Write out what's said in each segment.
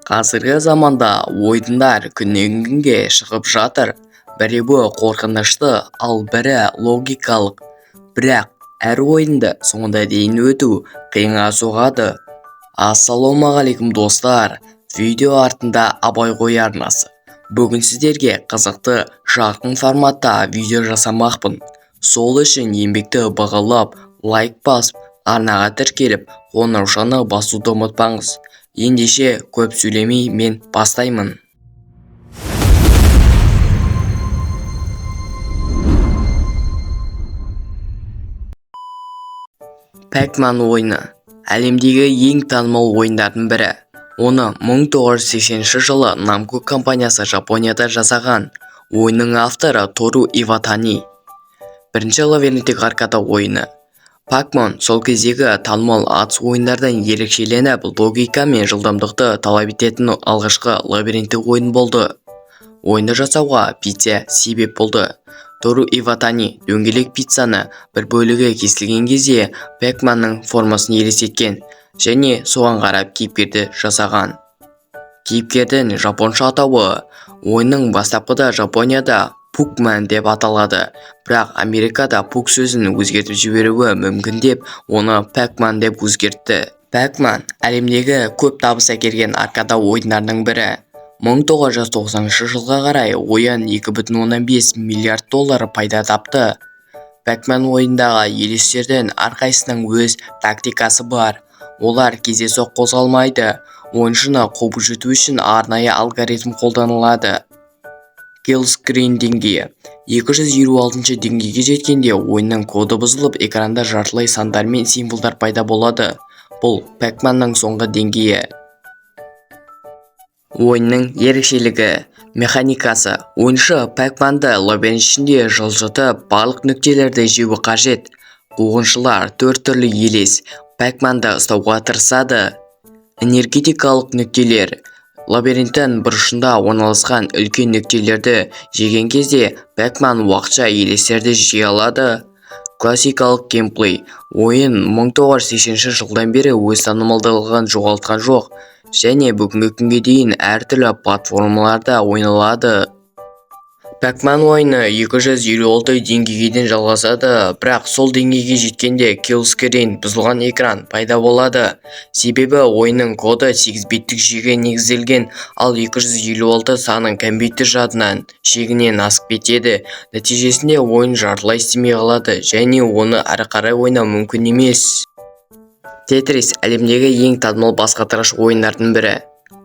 Қазіргі заманда ойындар күннен күнге шығып жатыр. Біреуі қорқынышты, ал бірі логикалық. Бірақ әр ойынды соңына дейін өту қиынға соғады. Ассалаумағалейкум достар, видео артында Абай Ғой арнасы. Бүгін сіздерге қызықты жарқын форматта видео жасамақпын. Сол үшін еңбекті бағалап, лайк басып, арнаға тіркеліп, қоңыраушаны басуды ұмытпаңыз. Ендеше көп сөйлемей мен бастаймын. Pac-Man ойыны әлемдегі ең танымал ойындардың бірі. Оны 1980 жылы Namco компаниясы Жапонияда жасаған. Ойынның авторы Тору Иватани. Бірінші лабиринттік аркада ойыны. Pac-Man сол кездегі танымал атыс ойындардан ерекшеленіп, логика мен жылдамдықты талап ететін алғашқы лабиринттік ойын болды. Ойынды жасауға пицца себеп болды. Тору Иватани дөңгелек пиццаны бір бөлігі кесілген кезде Pac-Manның формасын елестеткен және соған қарап кейіпкерді жасаған. Кейіпкердің жапонша атауы ойынның бастапқыда Жапонияда Пук-ман деп аталады, бірақ Америкада Пук сөзін өзгертіп жіберуі мүмкін деп, оны Pac-Man деп өзгертті. Pac-Man әлемдегі көп табыс әкелген аркада ойындарының бірі. 1990 жылға қарай ойын $2,5 миллиард пайда тапты. Pac-Man ойындағы елестердің әрқайсының өз тактикасы бар. Олар кездейсоқ қозғалмайды. Ойыншыны қуып жету үшін арнайы алгоритм қолданылады. Kill Screen деңгейі 256 деңгейге жеткенде ойынның коды бұзылып, экранда жартылай сандар мен символдар пайда болады. Бұл Pac-Manның соңғы деңгейі. Ойынның ерекшелігі механикасы. Ойыншы Pac-Manды лабиринт ішінде жылжытып, барлық нүктелерді жеуі қажет. Қуғыншылар 4 түрлі елес Pac-Manды ұстауға тырысады. Энергетикалық нүктелер. Лабиринттің бұрышында орналасқан үлкен нүктелерді жеген кезде Pac-Man уақытша елестерді жей алады. Классикалық геймплей. Ойын 1980 жылдан бері өз танымалдылығын жоғалтқан жоқ және бүгінгі күнге дейін әртүрлі платформаларда ойналады. Pac-Man ойыны 256 деңгейден жалғасады, бірақ сол деңгейге жеткенде Kill Screen бұзылған экран пайда болады. Себебі ойынның коды 8 биттік жүйеге негізделген, ал 256 санын компьютер жадынан шегінен асып кетеді. Нәтижесінде ойын жартылай істемей қалады және оны әрі қарай ойнау мүмкін емес. Tetris әлемдегі ең танымал басқартқыш ойындардың бірі.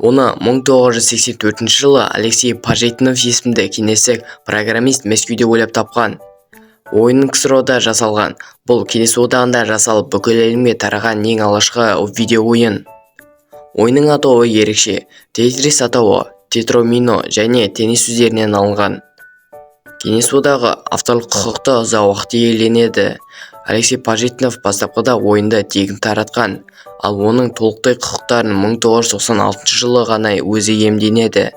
Оны 1984 жылы Алексей Пажитнов есімді кеңестік программист Мәскеуде ойлап тапқан. Ойын КСРО-да жасалған. Бұл Кеңес одағында жасалып, бүкіл әлемге тараған ең алғашқы видео ойын. Ойынның атауы ерекше. Tetris атауы тетромино және теннис сөздерінен алынған. Кеңес одағы авторлық құқықты ұзақ уақыт иеленеді. Алексей Пажитнов бастапқыда ойынды тегін таратқан, ал оның толықтай құқықтарын 1996 жылы ғана өзі иемденеді.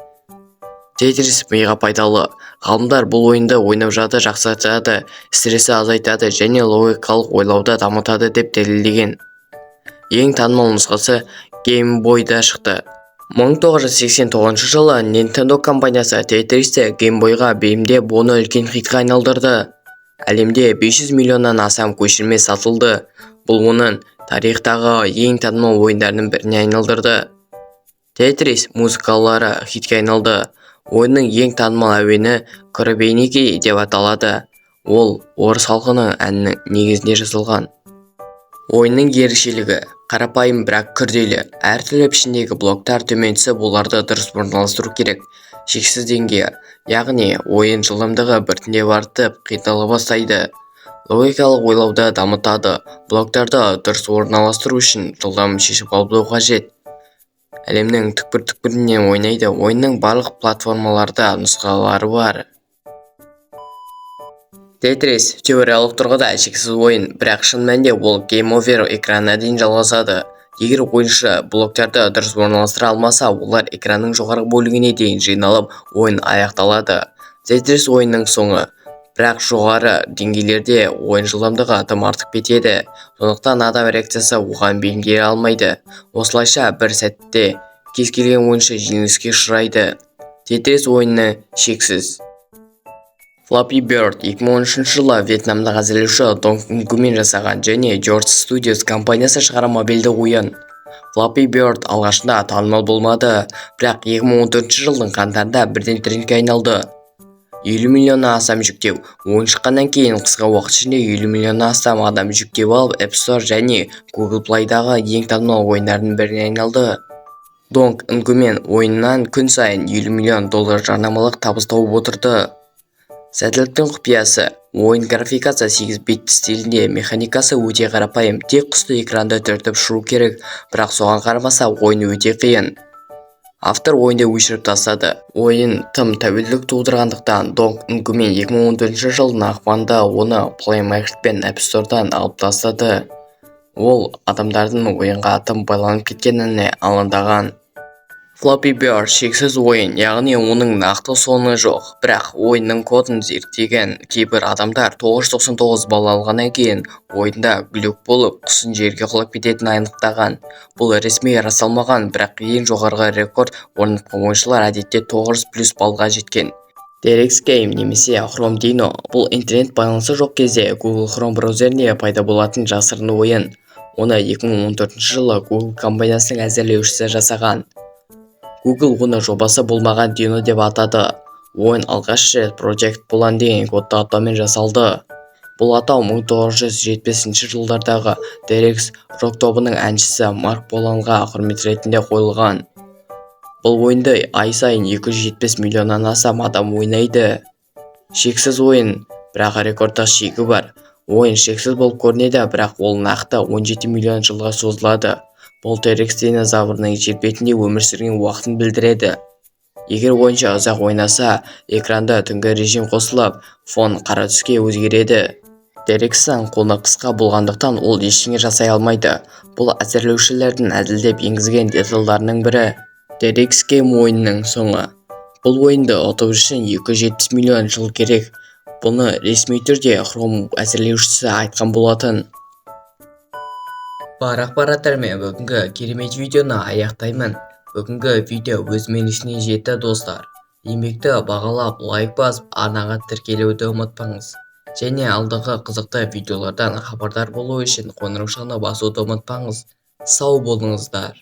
Tetris миға пайдалы. Ғалымдар бұл ойынды ойнап жады жақсартады, стресті азайтады және логикалық ойлауды дамытады деп дәлелдеген. Ең танымал нұсқасы Game Boy'да шықты. 1989 жылы Nintendo компаниясы Tetris'ті Game Boy'ға бейімдеп, оны үлкен хитқа айналдырды. Әлемде 500 миллионнан астам көшірме сатылды. Бұл оның тарихтағы ең танымал ойындарының біріне айналдырды. Tetris музыкалары хитке айналды. Ойынның ең танымал әуені Коробейники деп аталады. Ол орыс халқының әнінің негізінде жазылған. Ойынның ерекшелігі қарапайым, бірақ күрделі. Әртүрлі пішіндегі блоктар төмен түсіп, оларды дұрыс орналастыру керек. Шексіз деңгей, яғни ойын жылдамдығы біртіндеп артып, қиындала бастайды. Логикалық ойлауды дамытады. Блоктарды дұрыс орналастыру үшін жылдам шешіп қабылдау қажет. Әлемнің түкпір-түкпірінен ойнайды. Ойынның барлық платформаларда нұсқалары бар. Tetris теориялық тұрғыда шексіз ойын, бірақ шын мәнінде ол Game Over экранына дейін жалғасады. Егер ойыншы блоктарды дұрыс орналастыра алмаса, олар экранның жоғарғы бөлігіне дейін жиналып, ойын аяқталады. Tetris ойынның соңы. Бірақ жоғары деңгейлерде ойын жылдамдығы тым артық кетеді. Сондықтан адам реакциясы оған бейімделе алмайды. Осылайша бір сәтте кез келген ойыншы жеңіліске ұшырайды. Тетрис ойыны шексіз. Flappy Bird 2013 жылы вьетнамдық әзірлеуші Донг Нгумен жасаған және George Studios компаниясы шығарған мобильді ойын. Flappy Bird алғашында танымал болмады, бірақ 2014 жылдың қаңтарында бірден трендке айналды. 50 миллионнан астам жүктеу. Ойын шыққаннан кейін қысқа уақыт ішінде 50 миллионнан астам адам жүктеп алып App Store және Google Play'дағы ең танымал ойындардың біріне айналды. Донг Нгумен ойыннан күн сайын 50 миллион доллар жарнамалық табыс тауып отырды. Сәттіліктің құпиясы. Ойын графикасы 8 битті стилінде, механикасы өте қарапайым, тек құсты экранды түртіп ұшыру керек, бірақ соған қарамаса ойын өте қиын. Автор ойынды өшіріп тастады. Ойын тым тәуелділік тудырғандықтан Донг Нгумен 2014 жылдың ақпанында оны Play Market пен App Store'дан алып тастады. Ол адамдардың ойынға тым байланып кеткеніне алаңдаған. Flappy Bird шексіз ойын, яғни оның нақты соңы жоқ, бірақ ойынның кодын зерттеген кейбір адамдар 999 балл алғаннан кейін ойында глюк болып, құсын жерге құлап кететінін анықтаған. Бұл ресми расталмаған, бірақ ең жоғарғы рекорд орнатқан ойыншылар әдетте 900+ баллға жеткен. DRX Game немесе Chrome Dino бұл интернет байланысы жоқ кезде Google Chrome браузеріне пайда болатын жасырын ойын. Оны 2014 жылы Google компаниясының әзірлеушісі жасаған. Google оны жобасы болмаған Dino деп атады. Ойын алғаш рет Project Polan деген кодты атаумен жасалды. Бұл атау 1970 жылдардағы DRX рок тобының әншісі Марк Поланға құрмет ретінде қойылған. Бұл ойынды ай сайын 270 миллионнан астам адам ойнайды. Шексіз ойын, бірақ рекордтық шегі бар. Ойын шексіз болып көрінеді, бірақ ол нақты 17 миллион жылға созылады. Бұл T-Rex динозаврының жер бетінде өмір сүрген уақытын білдіреді. Егер ойыншы ұзақ ойнаса, экранда түнгі режим қосылып, фон қара түске өзгереді. T-Rex'тің қолы қысқа болғандықтан ол ештеңе жасай алмайды. Бұл әзірлеушілердің әділдеп енгізген детальдарының бірі. T-Rex Game ойынының соңы. Бұл ойынды ұту үшін 270 миллион жыл керек. Бұны ресми түрде Chrome әзірлеушісі айтқан болатын. Бар ақпараттармен бүгінгі керемет видеоны аяқтаймын. Бүгінгі видео өз меңесіне жетті достар. Еңбекті бағалап, лайк басып, арнаға тіркелуді ұмытпаңыз. Және алдағы қызықты видеолардан хабардар болу үшін қоңырау басуды ұмытпаңыз. Сау болыңыздар.